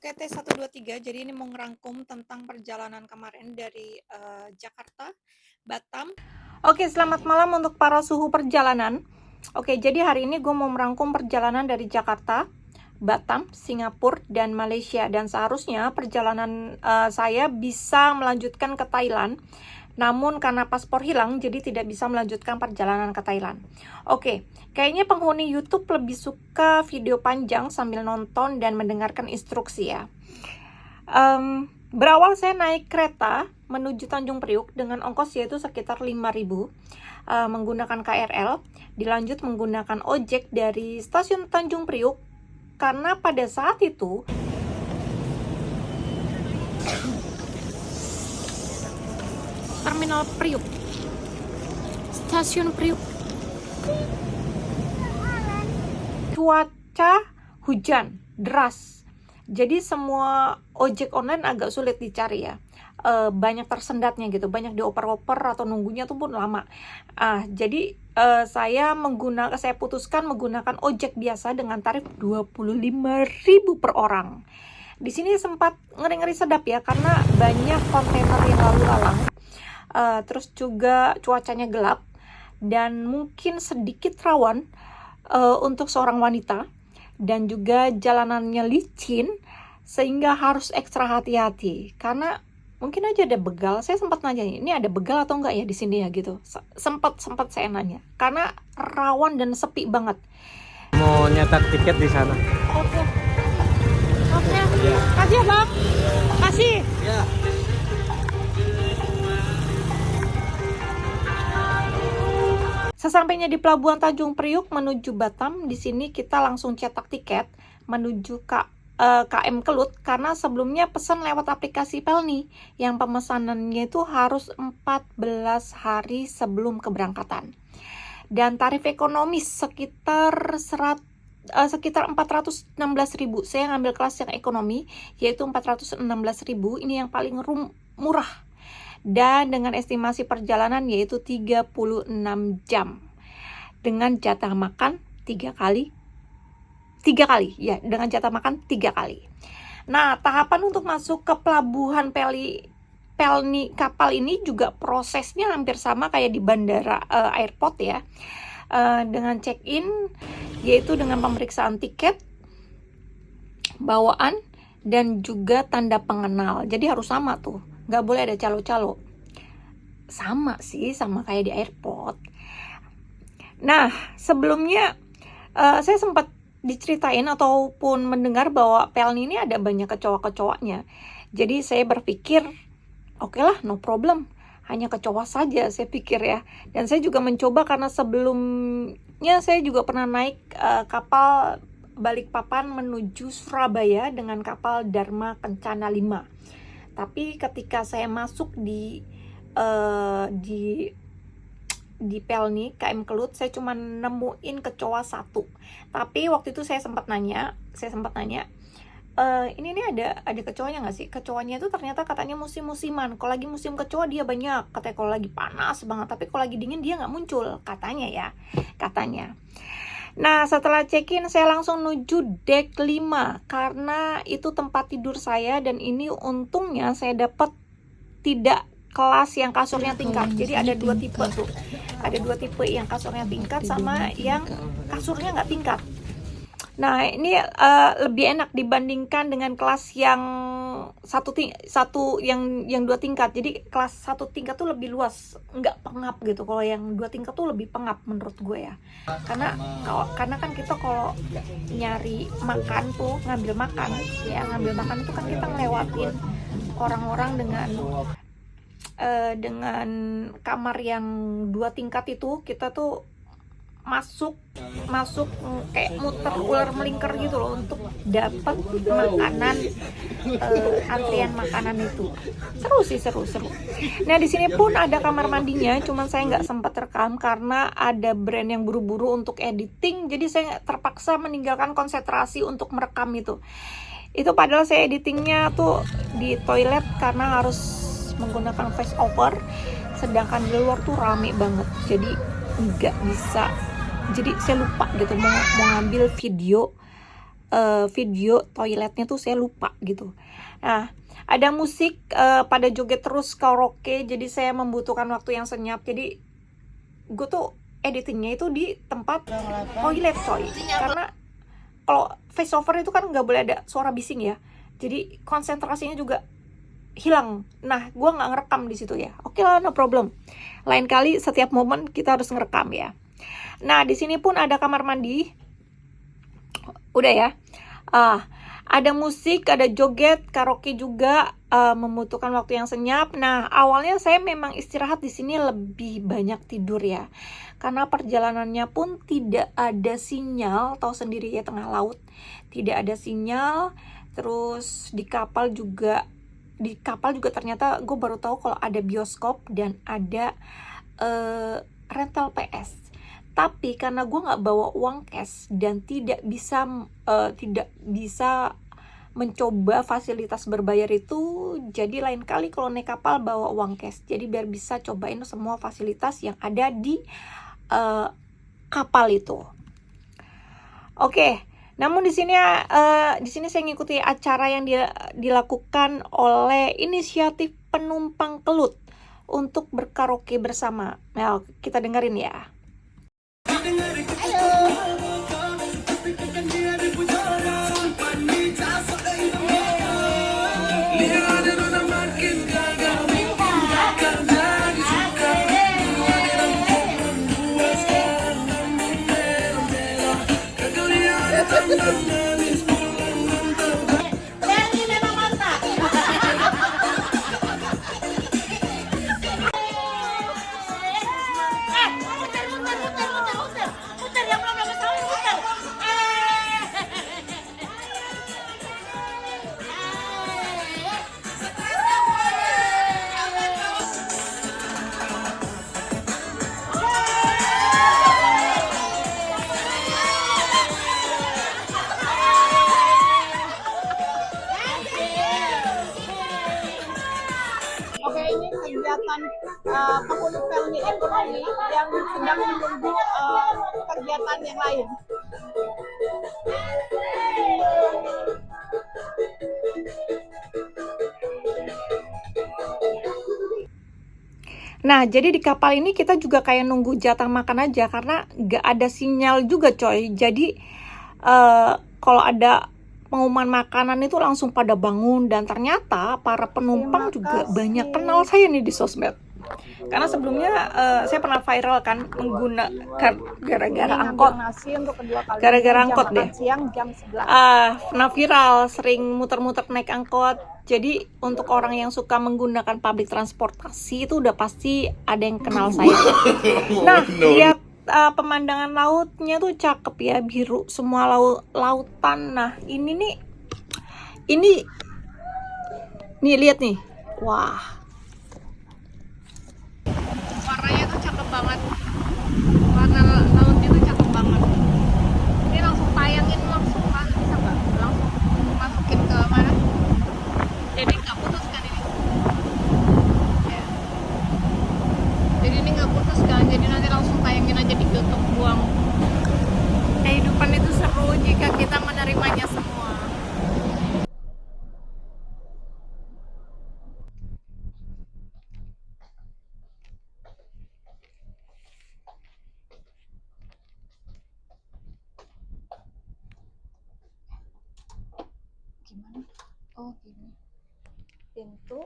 Oke, tes 1, 2, 3. Jadi ini mau ngerangkum tentang perjalanan kemarin dari Jakarta, Batam. Oke, selamat malam untuk para suhu perjalanan. Oke, jadi hari ini gue mau merangkum perjalanan dari Jakarta, Batam, Singapura, dan Malaysia. Dan seharusnya perjalanan saya bisa melanjutkan ke Thailand. Namun karena paspor hilang, jadi tidak bisa melanjutkan perjalanan ke Thailand. Oke, kayaknya penghuni YouTube lebih suka video panjang sambil nonton dan mendengarkan instruksi ya. Berawal saya naik kereta menuju Tanjung Priuk dengan ongkos yaitu sekitar 5.000 menggunakan KRL. Dilanjut menggunakan ojek dari stasiun Tanjung Priuk karena pada saat itu Terminal Priuk, Stasiun Priuk, cuaca hujan deras, jadi semua ojek online agak sulit dicari ya. Banyak tersendatnya gitu, banyak dioper-oper atau nunggunya tuh pun lama. Jadi saya putuskan menggunakan ojek biasa dengan tarif 25.000 per orang. Di sini sempat ngeri-ngeri sedap ya karena banyak kontainer yang lalu lalang. Terus juga cuacanya gelap dan mungkin sedikit rawan untuk seorang wanita, dan juga jalanannya licin sehingga harus ekstra hati-hati karena mungkin aja ada begal. Saya sempat nanya, ini ada begal atau enggak ya di sini ya gitu. Sempat saya nanya karena rawan dan sepi banget. Mau nyetak tiket di sana. Oke. Kasih ya bang. Kasih. Ya. Sesampainya di Pelabuhan Tanjung Priuk menuju Batam, di sini kita langsung cetak tiket menuju KM Kelut karena sebelumnya pesan lewat aplikasi Pelni yang pemesanannya itu harus 14 hari sebelum keberangkatan. Dan tarif ekonomis sekitar 416.000. Saya ngambil kelas yang ekonomi yaitu 416.000. Ini yang paling murah. Dan dengan estimasi perjalanan yaitu 36 jam dengan jatah makan 3 kali ya, dengan jatah makan 3 kali. Nah, tahapan untuk masuk ke pelabuhan Pelni kapal ini juga prosesnya hampir sama kayak di bandara airport ya, dengan check-in yaitu dengan pemeriksaan tiket, bawaan, dan juga tanda pengenal. Jadi harus sama tuh, nggak boleh ada calo-calo. Sama sih, sama kayak di airport. Nah, sebelumnya saya sempat diceritain ataupun mendengar bahwa Pelni ini ada banyak kecoa-kecoanya. Jadi saya berpikir, oke lah, no problem, hanya kecoa saja saya pikir ya. Dan saya juga mencoba karena sebelumnya saya juga pernah naik kapal Balikpapan menuju Surabaya dengan kapal Dharma Kencana 5. Tapi ketika saya masuk di Pelni KM Kelut, saya cuma nemuin kecoa 1. Tapi waktu itu saya sempat nanya, ini ada kecoanya nggak sih? Kecoanya itu ternyata katanya musim-musiman. Kalau lagi musim kecoa dia banyak, katanya kalau lagi panas banget. Tapi kalau lagi dingin dia nggak muncul, katanya. Nah, setelah check-in saya langsung menuju deck 5 karena itu tempat tidur saya, dan ini untungnya saya dapat tidak kelas yang kasurnya tingkat. Jadi ada 2 tipe tuh. Ada 2 tipe, yang kasurnya tingkat sama yang kasurnya nggak tingkat. Nah, ini lebih enak dibandingkan dengan kelas yang yang 2 tingkat. Jadi kelas 1 tingkat tuh lebih luas, nggak pengap gitu. Kalau yang 2 tingkat tuh lebih pengap menurut gue ya. Karena kan kita kalau nyari makan tuh, ngambil makan itu kan kita ngelewatin orang-orang dengan kamar yang 2 tingkat itu. Kita tuh masuk kayak muter ular melingkar gitu loh untuk dapat makanan, antrian makanan itu. Seru. Nah, di sini pun ada kamar mandinya, cuman saya nggak sempat rekam karena ada brand yang buru-buru untuk editing, jadi saya terpaksa meninggalkan konsentrasi untuk merekam itu padahal saya editingnya tuh di toilet karena harus menggunakan voice over, sedangkan di luar tuh rame banget, jadi nggak bisa. Jadi saya lupa gitu mau ngambil video video toiletnya tuh saya lupa gitu. Nah, ada musik pada joget terus karaoke, jadi saya membutuhkan waktu yang senyap. Jadi gue tuh editingnya itu di tempat toilet coy, karena kalau voice over itu kan nggak boleh ada suara bising ya, jadi konsentrasinya juga hilang. Nah, gue nggak ngerekam di situ ya. Oke lah, no problem. Lain kali setiap momen kita harus ngerekam ya. Nah, di sini pun ada kamar mandi. Udah ya. Ada musik, ada joget, karaoke juga, membutuhkan waktu yang senyap. Nah, awalnya saya memang istirahat di sini lebih banyak tidur ya. Karena perjalanannya pun tidak ada sinyal, tahu sendiri ya, tengah laut. Tidak ada sinyal. Terus di kapal juga ternyata gue baru tahu kalau ada bioskop dan ada rental PS. Tapi karena gue nggak bawa uang cash dan tidak bisa mencoba fasilitas berbayar itu, jadi lain kali kalau naik kapal bawa uang cash. Jadi biar bisa cobain semua fasilitas yang ada di kapal itu. Oke. Namun di sini saya ngikuti acara yang dilakukan oleh inisiatif penumpang Kelut untuk berkaraoke bersama. Nah, kita dengerin ya. Oke, ini kegiatan penghuni Pelni Ekonomi yang sedang menunggu kegiatan yang lain. Nah, jadi di kapal ini kita juga kayak nunggu jatah makan aja karena nggak ada sinyal juga coy. Jadi kalau ada pengumuman makanan itu langsung pada bangun, dan ternyata para penumpang juga banyak kenal saya nih di sosmed. Karena sebelumnya saya pernah viral kan gara-gara angkot. Gara-gara angkot deh. Siang jam 11. Pernah viral, sering muter-muter naik angkot. Jadi untuk orang yang suka menggunakan public transportasi itu udah pasti ada yang kenal saya. Nah, lihat pemandangan lautnya tuh cakep ya, biru semua lautan. Nah, ini lihat nih. Wah. Warnanya tuh cakep banget. Warna lautnya tuh cakep banget. Ini langsung tayangin langsung kan, bisa nggak? Langsung masukin ke mana? Jadi nggak putus kan ini? Ya. Jadi ini nggak putus kan? Jadi nanti langsung tayangin aja di YouTube buang. Kehidupan itu seru jika kita menerimanya semua. Gimana? Oh, gini. Pintu.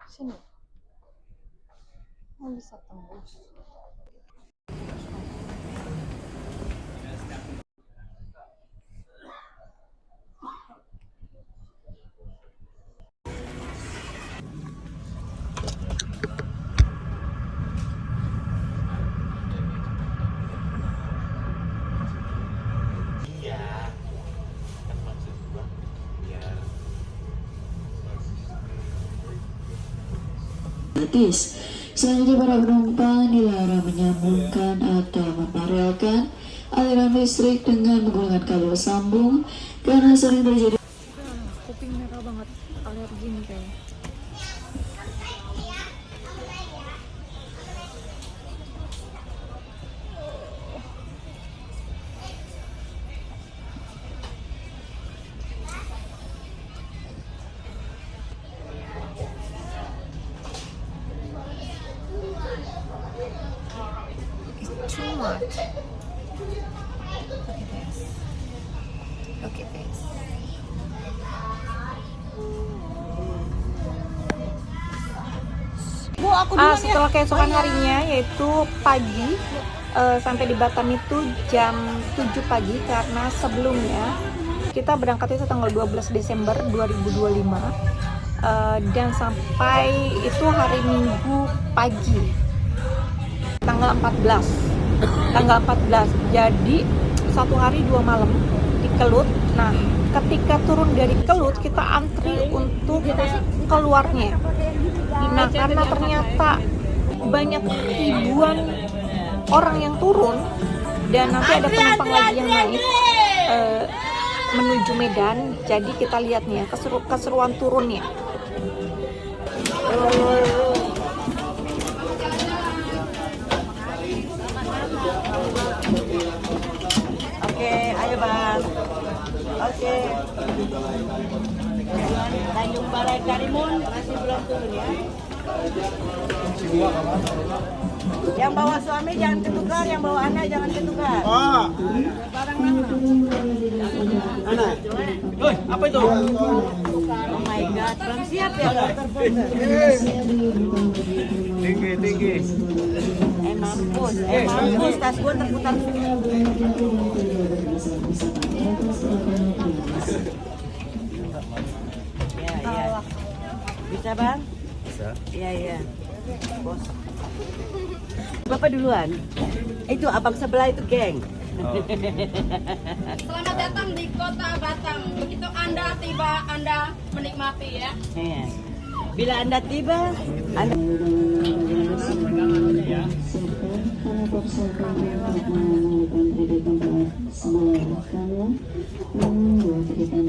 Sini. Oh, bisa tembus. Gratis. Selanjutnya para penumpang dilarang menyambungkan atau memarelkan aliran listrik dengan menggunakan kabel sambung karena sering terjadi Kuping merah banget, alergi nih kayaknya. It's too much. Okay, guys. Bu, aku duluan ya. Setelah keesokan harinya yaitu pagi, sampai di Batam itu jam 7 pagi karena sebelumnya kita berangkat itu tanggal 12 Desember 2025 dan sampai itu hari Minggu pagi tanggal 14 jadi 1 hari 2 malam di Kelut. Nah, ketika turun dari Kelut kita antri untuk keluarnya. Nah, karena ternyata banyak ribuan orang yang turun dan nanti ada penumpang lagi yang naik menuju Medan, jadi kita lihat nih ya keseruan turunnya. Oke, ayo bang. Oke. Tanjung Balai Karimun masih belum turun ya. Yang bawa suami jangan ketukar, yang bawa anak jangan ketukar. Ah, Barang mana? anak. Oi, apa itu? Oh my god, belum siap ya motor. Tinggi. Mampus, tas gue terputar. Ya. Bisa bang? Bisa. Iya. Bos. Bapak duluan. Itu abang sebelah itu geng. Selamat datang di Kota Batam. Begitu Anda tiba, Anda menikmati ya. Iya. Bila Anda tiba, Anda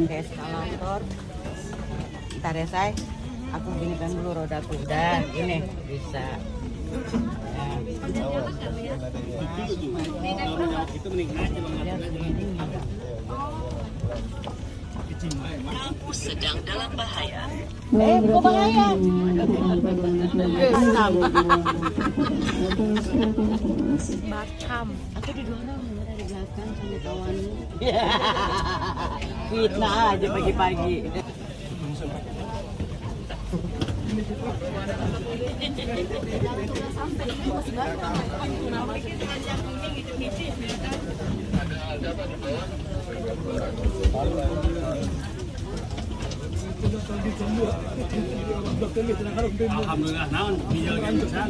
ke eskalator. Ntar ya say, aku ginikan dulu rodaku. Udah, ini bisa. sedang dalam bahaya. Kok bahaya? Batam. Aku didorong dari belakang sama kawannya. Fitnah aja pagi-pagi. Alhamdulillah, naon bijal kan pisan.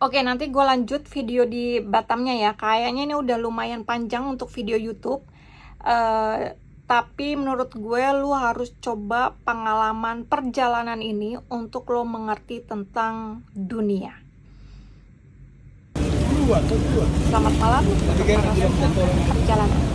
Oke, nanti gue lanjut video di Batamnya ya. Kayaknya ini udah lumayan panjang untuk video YouTube. Tapi menurut gue lu harus coba pengalaman perjalanan ini untuk lo mengerti tentang dunia. Selamat malam. Perjalanan.